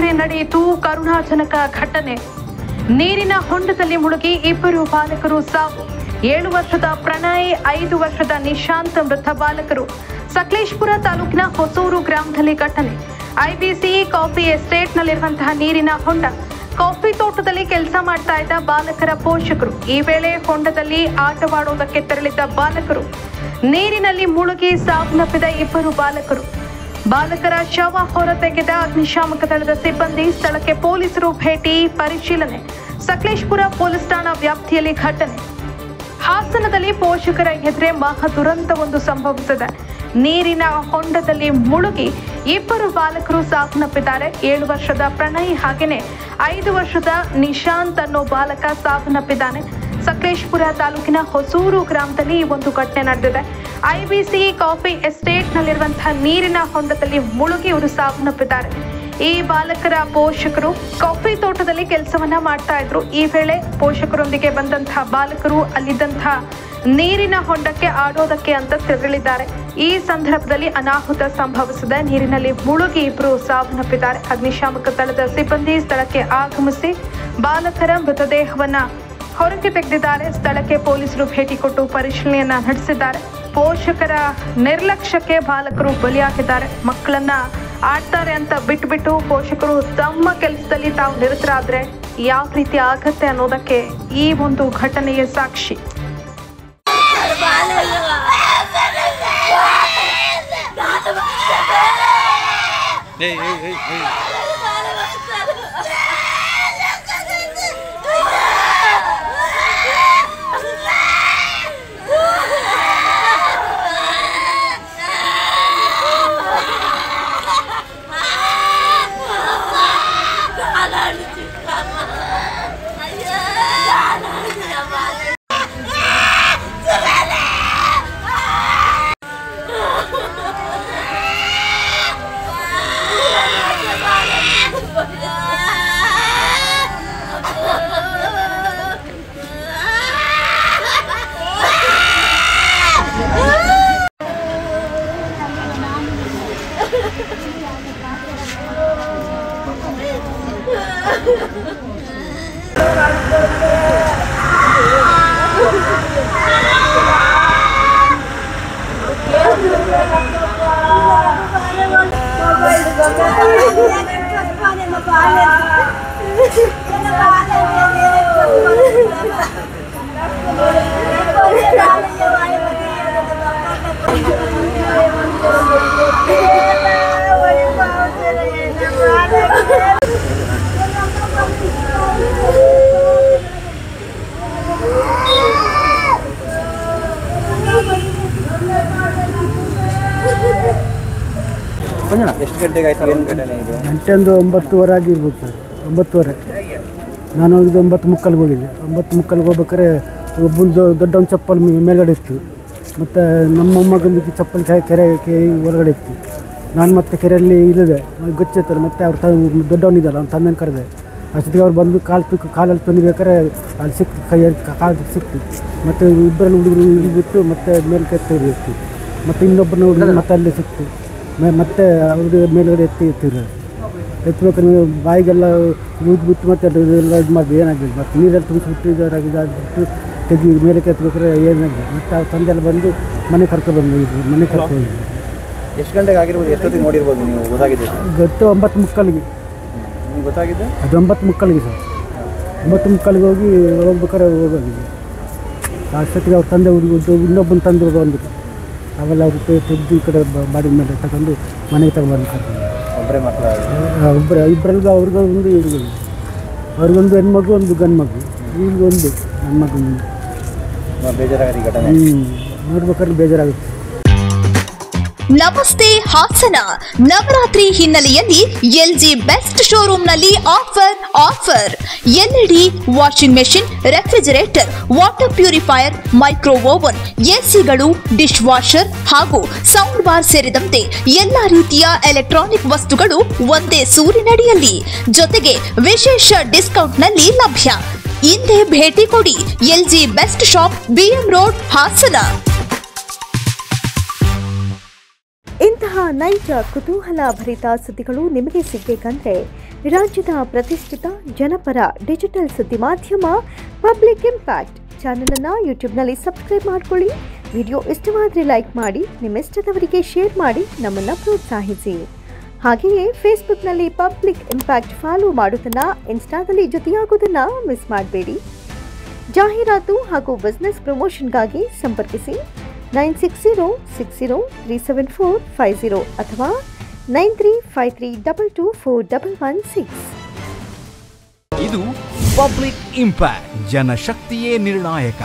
ಎದುರೇ ನಡೆಯಿತು ಕರುಣಾಜನಕ ಘಟನೆ. ನೀರಿನ ಹೊಂಡದಲ್ಲಿ ಮುಳುಗಿ 2 ಬಾಲಕರು ಸಾವು. 7 ವರ್ಷದ ಪ್ರಣಯ್, 5 ವರ್ಷದ ನಿಶಾಂತ್ ಮೃತ ಬಾಲಕರು. ಸಕಲೇಶಪುರ ತಾಲೂಕಿನ ಹೊಸೂರು ಗ್ರಾಮದಲ್ಲಿ ಘಟನೆ. ಐಬಿಸಿ ಕಾಫಿ ಎಸ್ಟೇಟ್ನಲ್ಲಿರುವಂತಹ ನೀರಿನ ಹೊಂಡ. ಕಾಫಿ ತೋಟದಲ್ಲಿ ಕೆಲಸ ಮಾಡ್ತಾ ಇದ್ದ ಬಾಲಕರ ಪೋಷಕರು ಈ ವೇಳೆ ಹೊಂಡದಲ್ಲಿ ಆಟವಾಡುವುದಕ್ಕೆ ತೆರಳಿದ್ದ ಬಾಲಕರು ನೀರಿನಲ್ಲಿ ಮುಳುಗಿ ಸಾವನ್ನಪ್ಪಿದ 2 ಬಾಲಕರು. ಬಾಲಕರ ಶವ ಹೊರತೆಗೆದ ಅಗ್ನಿಶಾಮಕ ದಳದ ಸಿಬ್ಬಂದಿ. ಸ್ಥಳಕ್ಕೆ ಪೊಲೀಸರು ಭೇಟಿ, ಪರಿಶೀಲನೆ. ಸಕಲೇಶಪುರ ಪೊಲೀಸ್ ಠಾಣಾ ವ್ಯಾಪ್ತಿಯಲ್ಲಿ ಘಟನೆ. ಹಾಸನದಲ್ಲಿ ಪೋಷಕರ ಎದುರೇ ಮಹಾ ದುರಂತವೊಂದು ಸಂಭವಿಸಿದೆ. ನೀರಿನ ಹೊಂಡದಲ್ಲಿ ಮುಳುಗಿ 2 ಬಾಲಕರು ಸಾವನ್ನಪ್ಪಿದ್ದಾರೆ. 7 ವರ್ಷದ ಪ್ರಣಯ್ ಹಾಗೆಯೇ 5 ವರ್ಷದ ನಿಶಾಂತ್ ಅನ್ನೋ ಬಾಲಕ ಸಾವನ್ನಪ್ಪಿದ್ದಾನೆ. ಸಕಲೇಶಪುರ ತಾಲೂಕಿನ ಹೊಸೂರು ಗ್ರಾಮದಲ್ಲಿ ಈ ಒಂದು ಘಟನೆ ನಡೆದಿದೆ. ಐಬಿಸಿ ಕಾಫಿ ಎಸ್ಟೇಟ್ನಲ್ಲಿರುವಂತಹ ನೀರಿನ ಹೊಂಡದಲ್ಲಿ ಮುಳುಗಿ ಇವರು ಸಾವನ್ನಪ್ಪಿದ್ದಾರೆ. ಈ ಬಾಲಕರ ಪೋಷಕರು ಕಾಫಿ ತೋಟದಲ್ಲಿ ಕೆಲಸವನ್ನ ಮಾಡ್ತಾ ಇದ್ರು. ಈ ವೇಳೆ ಪೋಷಕರೊಂದಿಗೆ ಬಂದಂತಹ ಬಾಲಕರು ಅಲ್ಲಿದ್ದಂತಹ ನೀರಿನ ಹೊಂಡಕ್ಕೆ ಆಡೋದಕ್ಕೆ ಅಂತ ತೆರಳಿದ್ದಾರೆ. ಈ ಸಂದರ್ಭದಲ್ಲಿ ಅನಾಹುತ ಸಂಭವಿಸಿದೆ. ನೀರಿನಲ್ಲಿ ಮುಳುಗಿ 2 ಸಾವನ್ನಪ್ಪಿದ್ದಾರೆ. ಅಗ್ನಿಶಾಮಕ ದಳದ ಸಿಬ್ಬಂದಿ ಸ್ಥಳಕ್ಕೆ ಆಗಮಿಸಿ ಬಾಲಕರ ಮೃತದೇಹವನ್ನ ಹೊರಗೆ ತೆಗೆದಿದ್ದಾರೆ. ಸ್ಥಳಕ್ಕೆ ಪೊಲೀಸರು ಭೇಟಿ ಕೊಟ್ಟು ಪರಿಶೀಲನೆಯನ್ನ ನಡೆಸಿದ್ದಾರೆ. ಪೋಷಕರ ನಿರ್ಲಕ್ಷ್ಯಕ್ಕೆ ಬಾಲಕರು ಬಲಿಯಾಗಿದ್ದಾರೆ. ಮಕ್ಕಳನ್ನ ಆಡ್ತಾರೆ ಅಂತ ಬಿಟ್ಬಿಟ್ಟು ಪೋಷಕರು ತಮ್ಮ ಕೆಲಸದಲ್ಲಿ ತಾವು ನಿರತರಾದ್ರೆ ಯಾವ ರೀತಿ ಆಗತ್ತೆ ಅನ್ನೋದಕ್ಕೆ ಈ ಒಂದು ಘಟನೆಯ ಸಾಕ್ಷಿ. ಎಷ್ಟು ಗಂಟೆಗೆ ಆಯ್ತು? ಏನು ಘಟನೆ ಇದು? ಗಂಟೆ ಒಂದು 9:15 ಆಗಿರ್ಬೋದು ಸರ್. 9:15 ನಾನು ಹೋಗಿದ್ದು 9:45 ಹೋಗಿದ್ದೆ. 9:45 ಹೋಗ್ಬೇಕಾದ್ರೆ ಒಬ್ಬಂದು ದೊಡ್ಡ ಒಂದು ಚಪ್ಪಲ್ ಮೇಲ್ಗಡೆ ಇತ್ತು. ಮತ್ತು ನಮ್ಮ ಮೊಮ್ಮಗಂದು ಚಪ್ಪಲ್ ಕೆರೆ ಹೊರಗಡೆ ಇತ್ತು. ನಾನು ಮತ್ತೆ ಕೆರೆಯಲ್ಲಿ ಇಳಿದೆ, ಗೊತ್ತಿರ್ತಾರೆ. ಮತ್ತು ಅವ್ರು ದೊಡ್ಡವನಿದ್ದಲ್ಲ, ಅವ್ನು ತಂದನ್ನು ಕರೆದೆ. ಅಷ್ಟೊತ್ತಿಗೆ ಅವ್ರು ಬಂದು ಕಾಲಲ್ಲಿ ತಂದಿಬೇಕಾದ್ರೆ ಅಲ್ಲಿ ಸಿಕ್ತು, ಕಾಲು ಸಿಕ್ತು. ಮತ್ತು ಇಬ್ಬರಲ್ಲಿ ಹುಡುಗರು ಇಳಿಬಿಟ್ಟು ಮತ್ತೆ ಮೇಲೆ ಕೆತ್ತಿತ್ತು. ಮತ್ತು ಇನ್ನೊಬ್ಬರನ್ನ ಹುಡುಗರು ಮತ್ತೆ ಅಲ್ಲಿ ಸಿಕ್ತು. ಮತ್ತೆ ಅವ್ರಿಗೆ ಮೇಲುಗಡೆ ಎತ್ತಿದ್ರು. ಎತ್ತಬೇಕಾದ್ರೆ ಬಾಯಿಗೆಲ್ಲ ಊದ್ಬಿಟ್ಟು ಮತ್ತೆ ಅದೆಲ್ಲ ಇದು ಮಾಡಿದ್ವಿ. ಏನಾಗಲಿಲ್ಲ. ಮತ್ತು ನೀರಲ್ಲಿ ತುಂಬಿಸ್ಬಿಟ್ಟು ಇದಾಗಿದ್ದು ತೆಗಿ ಮೇಲೆ ಎತ್ತಬೇಕಾದ್ರೆ ಏನಾಗಲಿಲ್ಲ. ಮತ್ತು ಅವ್ರ ತಂದೆಲ್ಲ ಬಂದು ಮನೆ ಕರ್ಕೊಬಂದಿದ್ರು. ಮನೆ ಕರ್ಕೊಂಡು ಎಷ್ಟು ಗಂಟೆಗೆ ಆಗಿರ್ಬೋದು? ಎಷ್ಟೊತ್ತಿಗೆ ನೋಡಿರ್ಬೋದು ನೀವು? ಗೊತ್ತಾಗಿದೆ ಗೊತ್ತು 9:45 ನೀವು ಗೊತ್ತಾಗಿದೆ? ಅದು 9:45 ಸರ್. 9:45 ಹೋಗ್ಬೇಕಾದ್ರೆ ಹೋಗೋಗಿದೆ. ಅಷ್ಟೊತ್ತಿಗೆ ಅವ್ರ ತಂದೆ ಹುಡುಗ ಇನ್ನೊಬ್ಬನ ತಂದೆ ಬಂದರು. ಅವೆಲ್ಲ ಅವ್ರು ತೆಗೆದು ಈ ಕಡೆ ಬಾಡಿ ಮೇಲೆ ತಗೊಂಡು ಮನೆಗೆ ತಗೊಂಡು ಕರ್ಕೊಂಡು ಒಬ್ಬರೇ ಒಬ್ಬರೇ ಇಬ್ಬರಲ್ಗ ಅವ್ರಿಗೊಂದು ಹುಡುಗ, ಅವ್ರಿಗೊಂದು ಹೆಣ್ಮಗು, ಒಂದು ಗಂಡು ಮಗು. ಈಗೊಂದು ನನ್ನ ಮಗು. ಬೇಜಾರಾಗಿದೆ ಘಟನೆ. ನೋಡ್ಬೇಕಾದ್ರೆ ಬೇಜಾರಾಗುತ್ತೆ. ನಮಸ್ತೆ ಹಾಸನ. ನವರಾತ್ರಿ ಹಿನ್ನೆಲೆಯಲ್ಲಿ ಎಲ್ಜಿ ಬೆಸ್ಟ್ ಶೋರೂಮ್ನಲ್ಲಿ offer LED washing machine, refrigerator, water purifier, micro oven, ಎಸಿಗಳು, ಡಿಶ್ ವಾಷರ್ ಹಾಗೂ ಸೌಂಡ್ ಬಾರ್ ಸೇರಿದಂತೆ ಎಲ್ಲಾ ರೀತಿಯ ಎಲೆಕ್ಟ್ರಾನಿಕ್ ವಸ್ತುಗಳು ಒಂದೇ ಸೂರಿನಡಿಯಲ್ಲಿ, ಜೊತೆಗೆ ವಿಶೇಷ ಡಿಸ್ಕೌಂಟ್ನಲ್ಲಿ ಲಭ್ಯ. ಇಂದೇ ಭೇಟಿ ಕೊಡಿ. LG best shop, BM road, Hassan. ಇಂತಹ ನೈಜ ಕುತೂಹಲ ಭರಿತ ಸುದ್ದಿಗಳು ನಿಮಗೆ ಸಿಗಬೇಕಂದ್ರೆ ರಾಜ್ಯದ ಪ್ರತಿಷ್ಠಿತ ಜನಪರ ಡಿಜಿಟಲ್ ಸುದ್ದಿ ಮಾಧ್ಯಮ ಪಬ್ಲಿಕ್ ಇಂಪ್ಯಾಕ್ಟ್ ಚಾನೆಲ್ ಅನ್ನು ಯೂಟ್ಯೂಬ್ನಲ್ಲಿ ಸಬ್ಸ್ಕ್ರೈಬ್ ಮಾಡ್ಕೊಳ್ಳಿ. ವಿಡಿಯೋ ಇಷ್ಟವಾದರೆ ಲೈಕ್ ಮಾಡಿ, ನಿಮ್ಮ ಇಷ್ಟದವರಿಗೆ ಶೇರ್ ಮಾಡಿ ನಮ್ಮನ್ನು ಪ್ರೋತ್ಸಾಹಿಸಿ. ಹಾಗೆಯೇ ಫೇಸ್ಬುಕ್ನಲ್ಲಿ ಪಬ್ಲಿಕ್ ಇಂಪ್ಯಾಕ್ಟ್ ಫಾಲೋ ಮಾಡೋದನ್ನು, ಇನ್ಸ್ಟಾದಲ್ಲಿ ಜೊತೆಯಾಗೋದನ್ನು ಮಿಸ್ ಮಾಡಬೇಡಿ. ಜಾಹೀರಾತು ಹಾಗೂ ಬಿಸ್ನೆಸ್ ಪ್ರಮೋಷನ್ಗಾಗಿ ಸಂಪರ್ಕಿಸಿ 9606037450 ಅಥವಾ 9353224116. ಇದು ಪಬ್ಲಿಕ್ ಇಂಪ್ಯಾಕ್ಟ್, ಜನಶಕ್ತಿಯೇ ನಿರ್ಣಾಯಕ.